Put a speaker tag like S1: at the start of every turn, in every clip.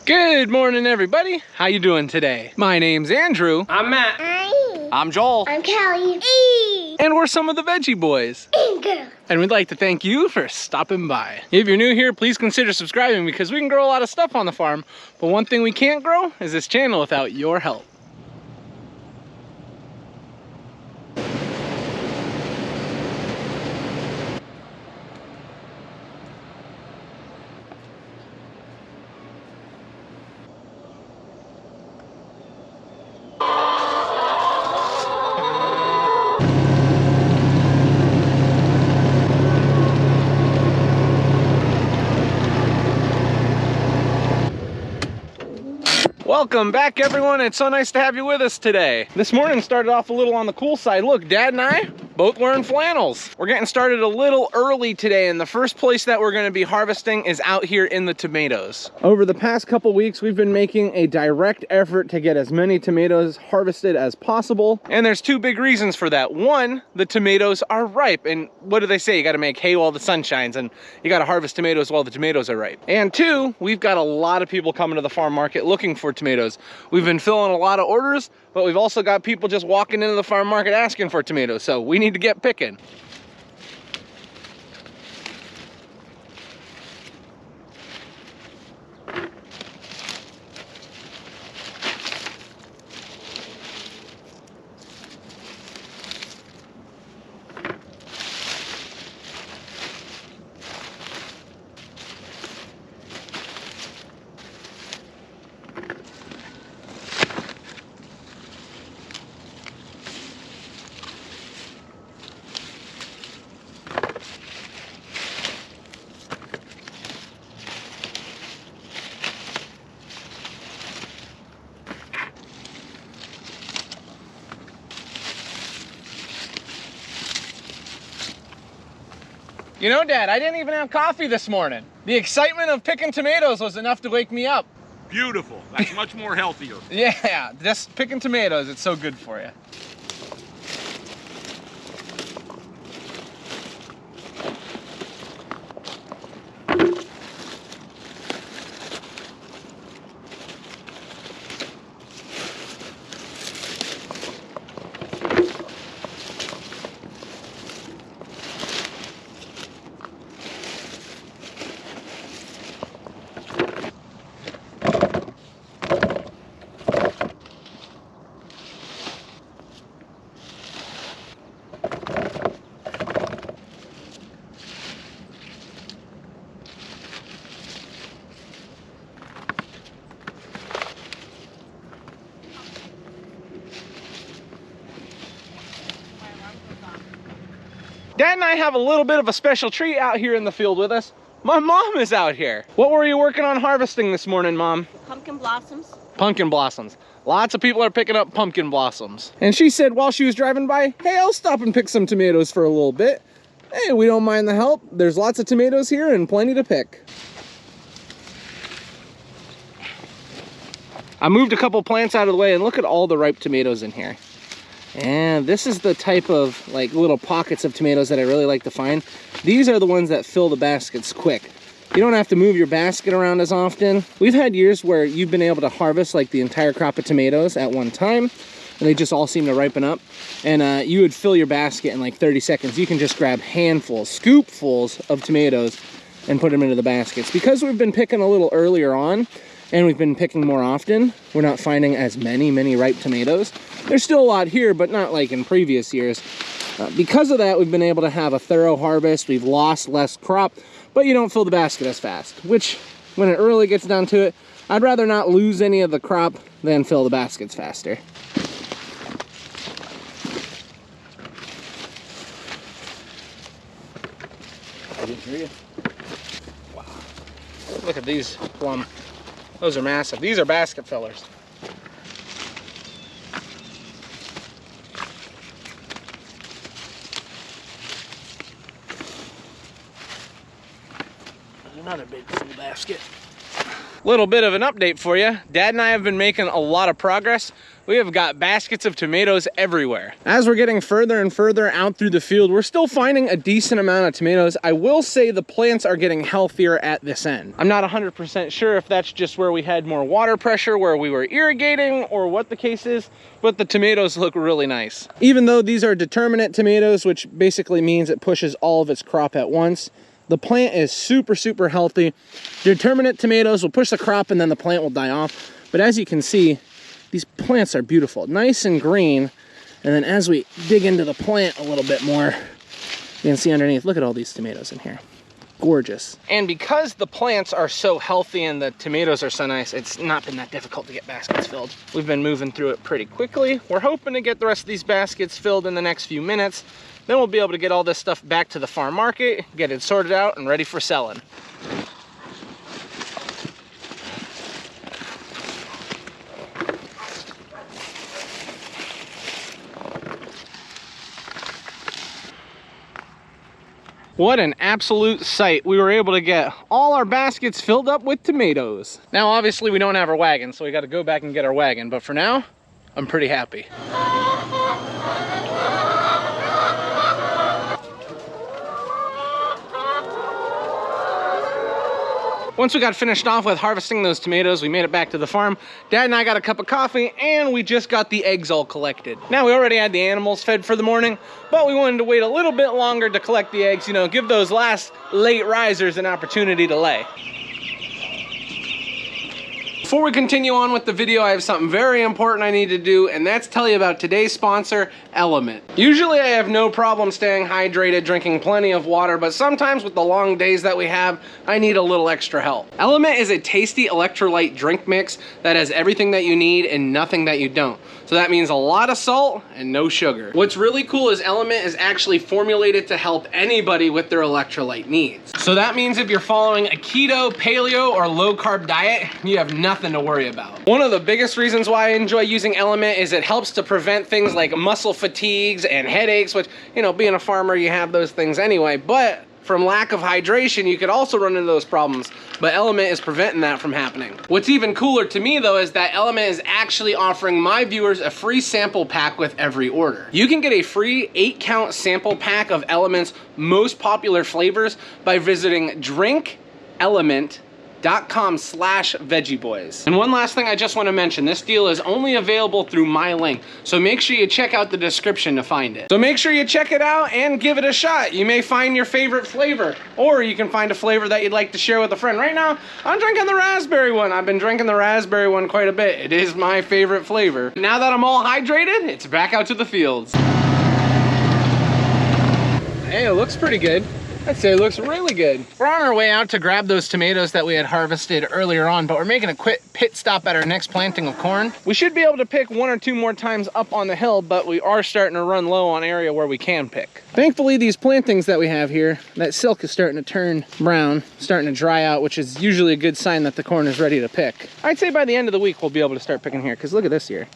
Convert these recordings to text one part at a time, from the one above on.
S1: Good morning, everybody. How you doing today? My name's Andrew.
S2: I'm Matt.
S3: I'm Joel.
S4: I'm Callie.
S1: And we're some of the Veggie Boys.
S4: Girl.
S1: And we'd like to thank you for stopping by. If you're new here, please consider subscribing because we can grow a lot of stuff on the farm. But one thing we can't grow is this channel without your help. Welcome back, everyone. It's so nice to have you with us today. This morning started off a little on the cool side. Look, Dad and I both wearing flannels. We're getting started a little early today, and the first place that we're going to be harvesting is out here in the tomatoes. Over the past couple weeks, we've been making a direct effort to get as many tomatoes harvested as possible, and there's two big reasons for that. One, the tomatoes are ripe, and what do they say? You got to make hay while the sun shines, and you got to harvest tomatoes while the tomatoes are ripe. And two, we've got a lot of people coming to the farm market looking for tomatoes. We've been filling a lot of orders, but we've also got people just walking into the farm market asking for tomatoes, so we need to get picking. You know, Dad, I didn't even have coffee this morning. The excitement of picking tomatoes was enough to wake me up.
S3: Beautiful. That's much more healthier.
S1: Yeah, just picking tomatoes, it's so good for you. Dad and I have a little bit of a special treat out here in the field with us. My mom is out here. What were you working on harvesting this morning, Mom?
S5: Pumpkin blossoms.
S1: Pumpkin blossoms. Lots of people are picking up pumpkin blossoms. And she said while she was driving by, hey, I'll stop and pick some tomatoes for a little bit. Hey, we don't mind the help. There's lots of tomatoes here and plenty to pick. I moved a couple plants out of the way and look at all the ripe tomatoes in here. And this is the type of like little pockets of tomatoes that I really like to find. These are the ones that fill the baskets quick. You don't have to move your basket around as often. We've had years where you've been able to harvest like the entire crop of tomatoes at one time, and they just all seem to ripen up. And you would fill your basket in like 30 seconds. You can just grab handfuls, scoopfuls of tomatoes and put them into the baskets. Because we've been picking a little earlier on, and we've been picking more often, we're not finding as many ripe tomatoes. There's still a lot here, but not like in previous years. Because of that, we've been able to have a thorough harvest. We've lost less crop, but you don't fill the basket as fast, which when it really gets down to it, I'd rather not lose any of the crop than fill the baskets faster. I didn't hear you. Wow. Look at these plum. Those are massive. These are basket fillers. There's another big full basket. Little bit of an update for you. Dad and I have been making a lot of progress. We have got baskets of tomatoes everywhere. As we're getting further and further out through the field, we're still finding a decent amount of tomatoes. I will say the plants are getting healthier at this end. I'm not 100% sure if that's just where we had more water pressure, where we were irrigating, or what the case is, but the tomatoes look really nice. Even though these are determinate tomatoes, which basically means it pushes all of its crop at once, the plant is super, super healthy. Determinate tomatoes will push the crop and then the plant will die off. But as you can see, these plants are beautiful, nice and green. And then as we dig into the plant a little bit more, you can see underneath, look at all these tomatoes in here. Gorgeous. And because the plants are so healthy and the tomatoes are so nice, it's not been that difficult to get baskets filled. We've been moving through it pretty quickly. We're hoping to get the rest of these baskets filled in the next few minutes. Then we'll be able to get all this stuff back to the farm market, get it sorted out and ready for selling. What an absolute sight. We were able to get all our baskets filled up with tomatoes. Now, obviously we don't have our wagon, so we got to go back and get our wagon. But for now, I'm pretty happy. Once we got finished off with harvesting those tomatoes, we made it back to the farm. Dad and I got a cup of coffee and we just got the eggs all collected. Now, we already had the animals fed for the morning, but we wanted to wait a little bit longer to collect the eggs, you know, give those last late risers an opportunity to lay. Before we continue on with the video, I have something very important I need to do, and that's tell you about today's sponsor, Element. Usually I have no problem staying hydrated, drinking plenty of water, but sometimes with the long days that we have, I need a little extra help. Element is a tasty electrolyte drink mix that has everything that you need and nothing that you don't. So that means a lot of salt and no sugar. What's really cool is Element is actually formulated to help anybody with their electrolyte needs. So that means if you're following a keto, paleo, or low carb diet, you have nothing to worry about. One of the biggest reasons why I enjoy using Element is it helps to prevent things like muscle fatigues and headaches, which, you know, being a farmer, you have those things anyway, but from lack of hydration, you could also run into those problems, but Element is preventing that from happening. What's even cooler to me though is that Element is actually offering my viewers a free sample pack with every order. You can get a free 8-count sample pack of Element's most popular flavors by visiting drinkelement.com/veggieboys. And one last thing I just want to mention, this deal is only available through my link, so make sure you check out the description to find it. So make sure you check it out and give it a shot. You may find your favorite flavor, or you can find a flavor that you'd like to share with a friend. Right now, I'm drinking the raspberry one. I've been drinking the raspberry one quite a bit. It is my favorite flavor. Now that I'm all hydrated, it's back out to the fields. Hey, it looks pretty good. I'd say it looks really good. We're on our way out to grab those tomatoes that we had harvested earlier on, but we're making a quick pit stop at our next planting of corn. We should be able to pick 1 or 2 more times up on the hill, but we are starting to run low on area where we can pick. Thankfully, these plantings that we have here, that silk is starting to turn brown, starting to dry out, which is usually a good sign that the corn is ready to pick. I'd say by the end of the week, we'll be able to start picking here, because look at this here.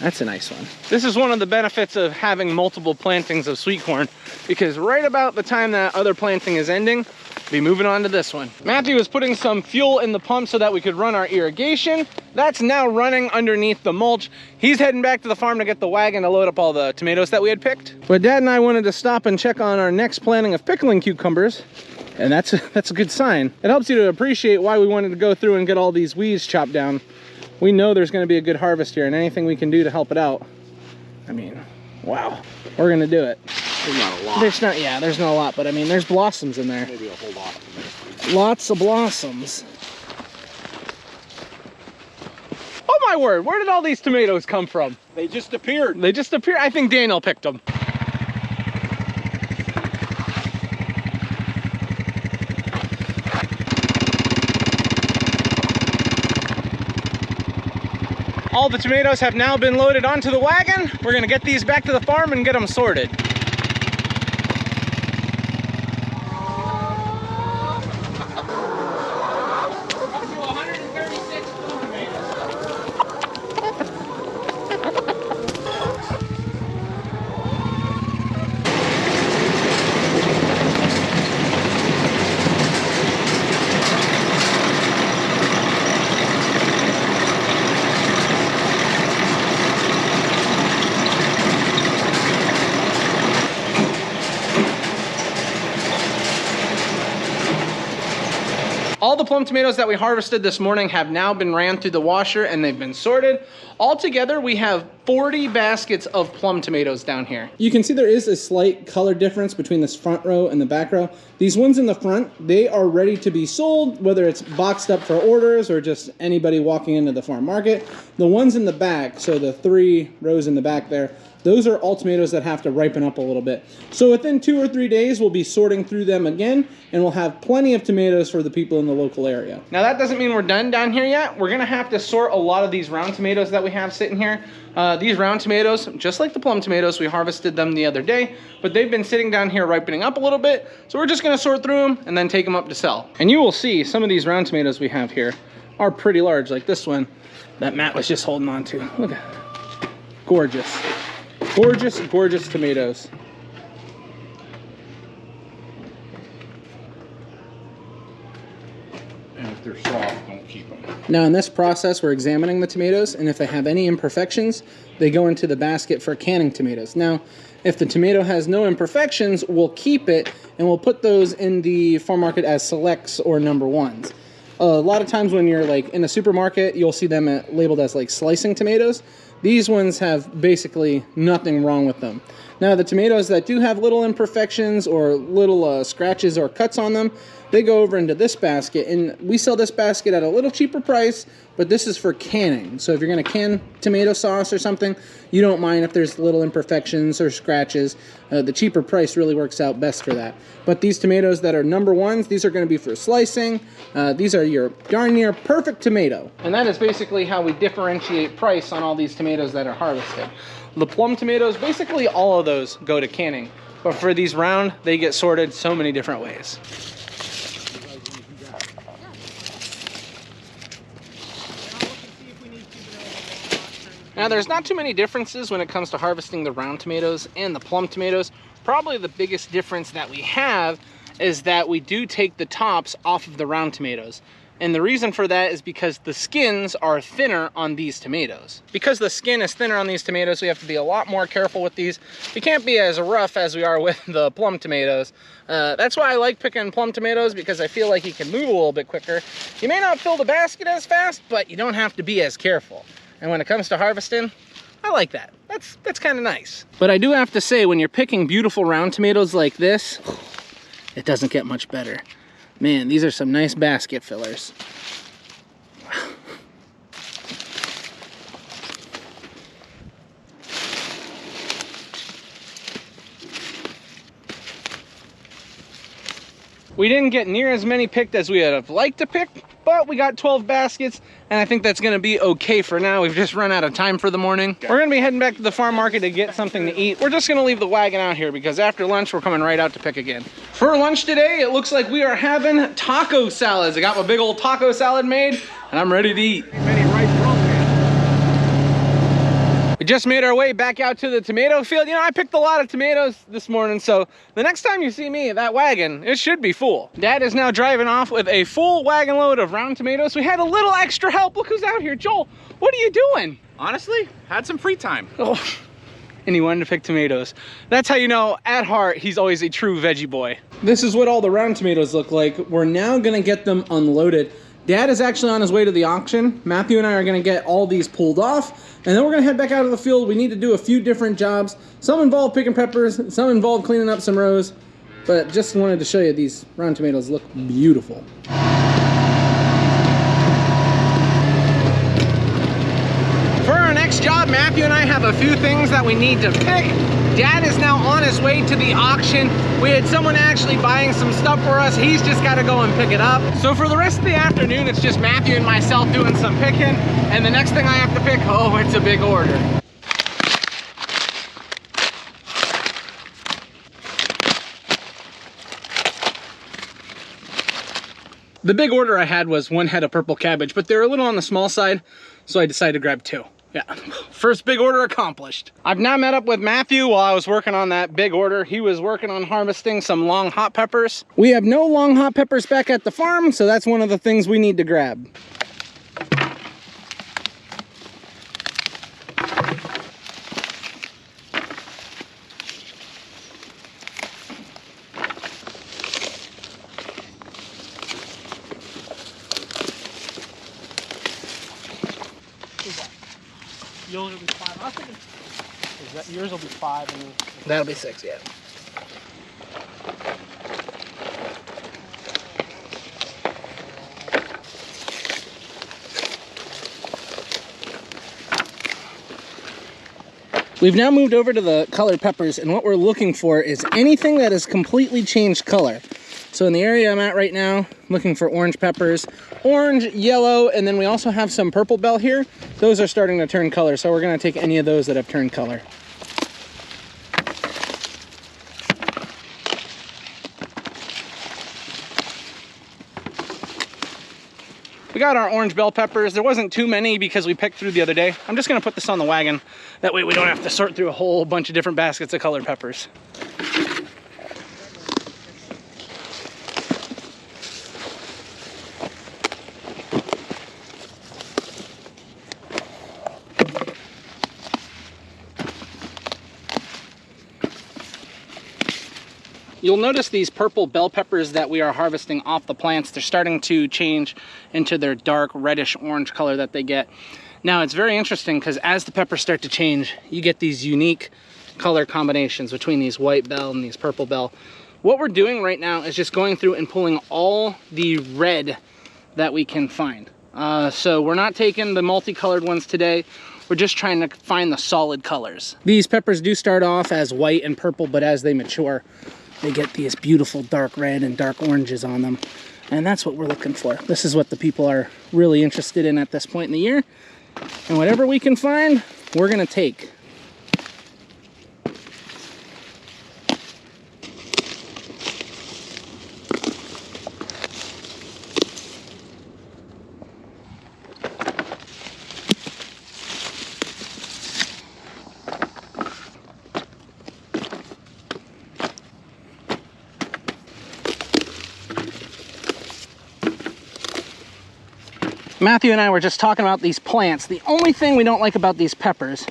S1: That's a nice one. This is one of the benefits of having multiple plantings of sweet corn, because right about the time that other planting is ending, we'll be moving on to this one. Matthew was putting some fuel in the pump so that we could run our irrigation. That's now running underneath the mulch. He's heading back to the farm to get the wagon to load up all the tomatoes that we had picked. But Dad and I wanted to stop and check on our next planting of pickling cucumbers, and that's a good sign. It helps you to appreciate why we wanted to go through and get all these weeds chopped down. We know there's going to be a good harvest here, and anything we can do to help it out, I mean, wow, we're going to do it.
S3: There's not a lot.
S1: There's not a lot, but I mean, there's blossoms in there.
S3: Maybe a whole lot.
S1: Lots of blossoms. Oh my word, where did all these tomatoes come from?
S3: They just appeared.
S1: They just appeared. I think Daniel picked them. All the tomatoes have now been loaded onto the wagon. We're gonna get these back to the farm and get them sorted. All the plum tomatoes that we harvested this morning have now been ran through the washer and they've been sorted. Altogether, we have 40 baskets of plum tomatoes down here. You can see there is a slight color difference between this front row and the back row. These ones in the front, they are ready to be sold, whether it's boxed up for orders or just anybody walking into the farm market. The ones in the back, so the 3 rows in the back there, those are all tomatoes that have to ripen up a little bit. So within 2 or 3 days, we'll be sorting through them again, and we'll have plenty of tomatoes for the people in the local area. Now that doesn't mean we're done down here yet. We're gonna have to sort a lot of these round tomatoes that we have sitting here. These round tomatoes, just like the plum tomatoes, we harvested them the other day, but they've been sitting down here ripening up a little bit. So we're just gonna sort through them and then take them up to sell. And you will see some of these round tomatoes we have here are pretty large, like this one that Matt was just holding on to. Look at that. Gorgeous. Gorgeous, gorgeous tomatoes.
S3: And if they're soft, don't keep them.
S1: Now in this process, we're examining the tomatoes, and if they have any imperfections, they go into the basket for canning tomatoes. Now, if the tomato has no imperfections, we'll keep it, and we'll put those in the farm market as selects or number ones. A lot of times when you're like in a supermarket, you'll see them labeled as like slicing tomatoes. These ones have basically nothing wrong with them. Now the tomatoes that do have little imperfections or little scratches or cuts on them, they go over into this basket, and we sell this basket at a little cheaper price, but this is for canning. So if you're gonna can tomato sauce or something, you don't mind if there's little imperfections or scratches. The cheaper price really works out best for that. But these tomatoes that are number ones, these are gonna be for slicing. These are your darn near perfect tomato. And that is basically how we differentiate price on all these tomatoes that are harvested. The plum tomatoes, basically all of those go to canning. But for these round, they get sorted so many different ways. Now there's not too many differences when it comes to harvesting the round tomatoes and the plum tomatoes. Probably the biggest difference that we have is that we do take the tops off of the round tomatoes. And the reason for that is because the skins are thinner on these tomatoes. Because the skin is thinner on these tomatoes, we have to be a lot more careful with these. We can't be as rough as we are with the plum tomatoes. That's why I like picking plum tomatoes, because I feel like you can move a little bit quicker. You may not fill the basket as fast, but you don't have to be as careful. And when it comes to harvesting, I like that. That's kind of nice. But I do have to say, when you're picking beautiful round tomatoes like this, it doesn't get much better. Man, these are some nice basket fillers. We didn't get near as many picked as we would have liked to pick, but we got 12 baskets, and I think that's gonna be okay for now. We've just run out of time for the morning. We're gonna be heading back to the farm market to get something to eat. We're just gonna leave the wagon out here because after lunch, we're coming right out to pick again. For lunch today, it looks like we are having taco salads. I got my big old taco salad made, and I'm ready to eat. We just made our way back out to the tomato field. You know, I picked a lot of tomatoes this morning, so the next time you see me at that wagon, it should be full. Dad is now driving off with a full wagon load of round tomatoes. We had a little extra help. Look who's out here. Joel, what are you doing?
S3: Honestly, had some free time.
S1: Oh, and he wanted to pick tomatoes. That's how you know, at heart, he's always a true veggie boy. This is what all the round tomatoes look like. We're now gonna get them unloaded. Dad is actually on his way to the auction. Matthew and I are gonna get all these pulled off, and then we're gonna head back out of the field. We need to do a few different jobs. Some involve picking peppers, some involve cleaning up some rows, but just wanted to show you these round tomatoes look beautiful. For our next job, Matthew and I have a few things that we need to pick. Dad is now on his way to the auction. We had someone actually buying some stuff for us. He's just got to go and pick it up. So for the rest of the afternoon, it's just Matthew and myself doing some picking. And the next thing I have to pick, oh, it's a big order. The big order I had was 1 head of purple cabbage, but they're a little on the small side, so I decided to grab 2. Yeah, first big order accomplished. I've now met up with Matthew while I was working on that big order. He was working on harvesting some long hot peppers. We have no long hot peppers back at the farm, so that's one of the things we need to grab.
S2: Yours will be 5. I was thinking, is that yours will be 5 and yours.
S1: That'll be 6, yeah. We've now moved over to the colored peppers, and what we're looking for is anything that has completely changed color. So in the area I'm at right now, I'm looking for orange peppers, orange, yellow, and then we also have some purple bell here. Those are starting to turn color, so we're gonna take any of those that have turned color. We got our orange bell peppers. There wasn't too many because we picked through the other day. I'm just gonna put this on the wagon. That way we don't have to sort through a whole bunch of different baskets of colored peppers. You'll notice these purple bell peppers that we are harvesting off the plants, they're starting to change into their dark reddish orange color that they get. Now it's very interesting because as the peppers start to change, you get these unique color combinations between these white bell and these purple bell. What we're doing right now is just going through and pulling all the red that we can find. So we're not taking the multicolored ones today. We're just trying to find the solid colors. These peppers do start off as white and purple, but as they mature, they get these beautiful dark red and dark oranges on them. And that's what we're looking for. This is what the people are really interested in at this point in the year. And whatever we can find, we're gonna take. Matthew and I were just talking about these plants. The only thing we don't like about these peppers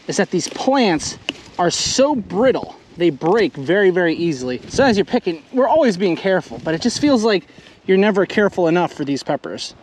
S1: is that these plants are so brittle. They break very, very easily. So as you're picking, we're always being careful, but it just feels like you're never careful enough for these peppers.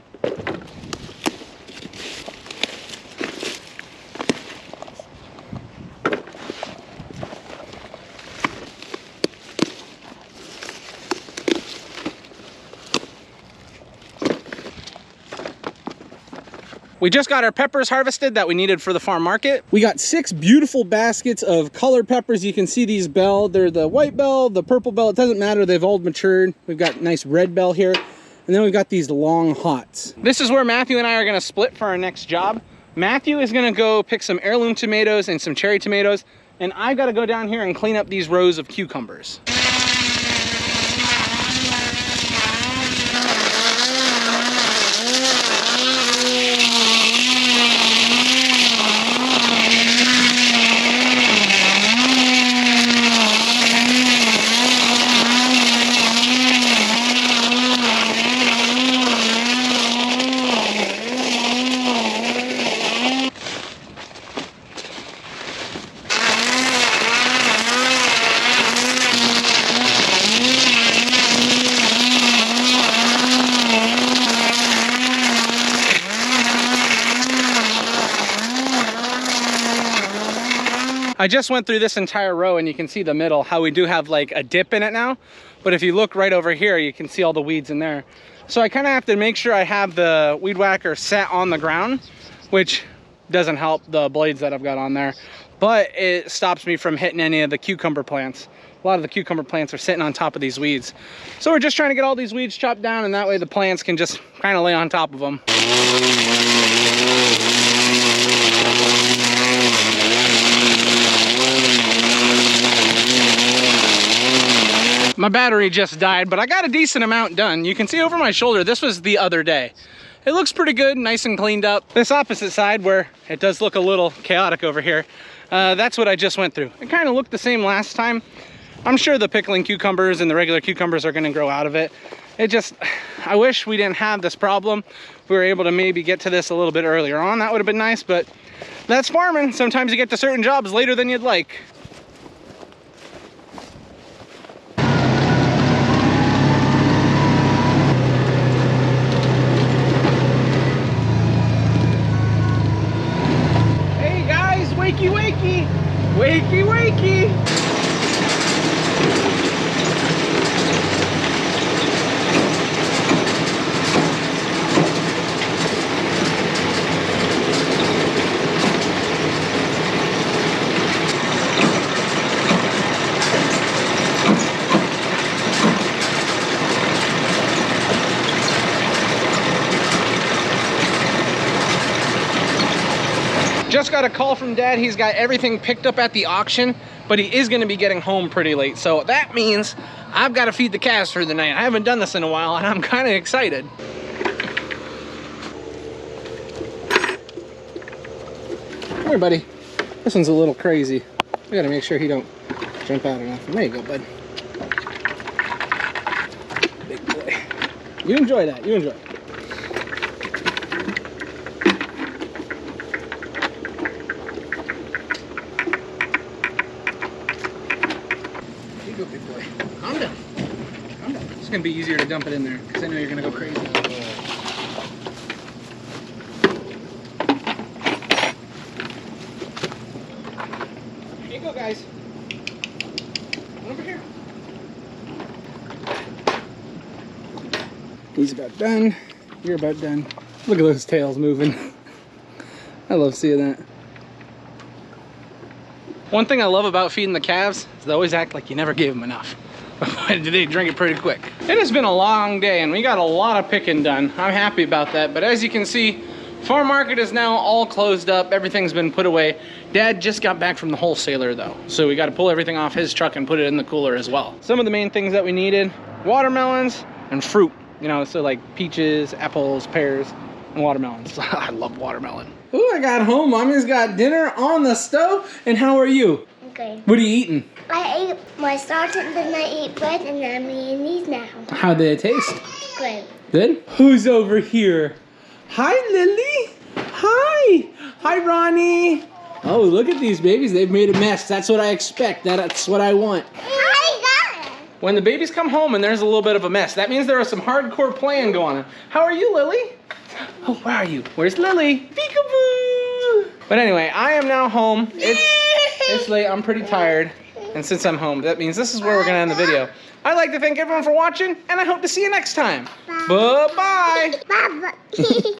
S1: We just got our peppers harvested that we needed for the farm market. We got 6 beautiful baskets of colored peppers. You can see these bell. They're the white bell, the purple bell. It doesn't matter. They've all matured. We've got nice red bell here. And then we've got these long hots. This is where Matthew and I are gonna split for our next job. Matthew is gonna go pick some heirloom tomatoes and some cherry tomatoes. And I've gotta go down here and clean up these rows of cucumbers. I just went through this entire row and you can see the middle, how we do have like a dip in it now. But if you look right over here, you can see all the weeds in there. So I kind of have to make sure I have the weed whacker set on the ground, which doesn't help the blades that I've got on there. But it stops me from hitting any of the cucumber plants. A lot of the cucumber plants are sitting on top of these weeds. So we're just trying to get all these weeds chopped down, and that way the plants can just kind of lay on top of them. My battery just died, but I got a decent amount done. You can see over my shoulder, this was the other day. It looks pretty good, nice and cleaned up. This opposite side, where it does look a little chaotic over here, that's what I just went through. It kind of looked the same last time. I'm sure the pickling cucumbers and the regular cucumbers are gonna grow out of it. It just, I wish we didn't have this problem. If we were able to maybe get to this a little bit earlier on, that would have been nice, but that's farming. Sometimes you get to certain jobs later than you'd like. wakey! Wakey, wakey! Just got a call from Dad. He's got everything picked up at the auction, but he is gonna be getting home pretty late. So that means I've got to feed the calves for the night. I haven't done this in a while and I'm kind of excited. Come here, buddy. This one's a little crazy. We gotta make sure he don't jump out enough. There you go, bud. Big boy. You enjoy that, you enjoy it. Go, big boy. Calm down. Calm down. It's gonna be easier to dump it in there because I know you're gonna go crazy. Here you go, guys. Come over here. He's about done. You're about done. Look at those tails moving. I love seeing that. One thing I love about feeding the calves is they always act like you never gave them enough. They drink it pretty quick. It has been a long day and we got a lot of picking done. I'm happy about that, but as you can see, farm market is now all closed up. Everything's been put away. Dad just got back from the wholesaler though, so we got to pull everything off his truck and put it in the cooler as well. Some of the main things that we needed: watermelons and fruit. You know, so like peaches, apples, pears, and watermelons. I love watermelon. Ooh, I got home. Mommy's got dinner on the stove. And how are you?
S4: Okay.
S1: What are you eating?
S4: I ate my starch and then I ate bread and I'm eating these now.
S1: How did it taste?
S4: Good.
S1: Good? Who's over here? Hi, Lily. Hi. Hi, Ronnie. Oh, look at these babies. They've made a mess. That's what I expect. That's what I want.
S4: I got it.
S1: When the babies come home and there's a little bit of a mess, that means there is some hardcore playing going on. How are you, Lily? Oh, where are you? Where's Lily? Peekaboo! But anyway, I am now home. It's late. I'm pretty tired. And since I'm home, that means this is where we're going to end the video. I'd like to thank everyone for watching, and I hope to see you next time. Bye-bye.
S4: Bye-bye.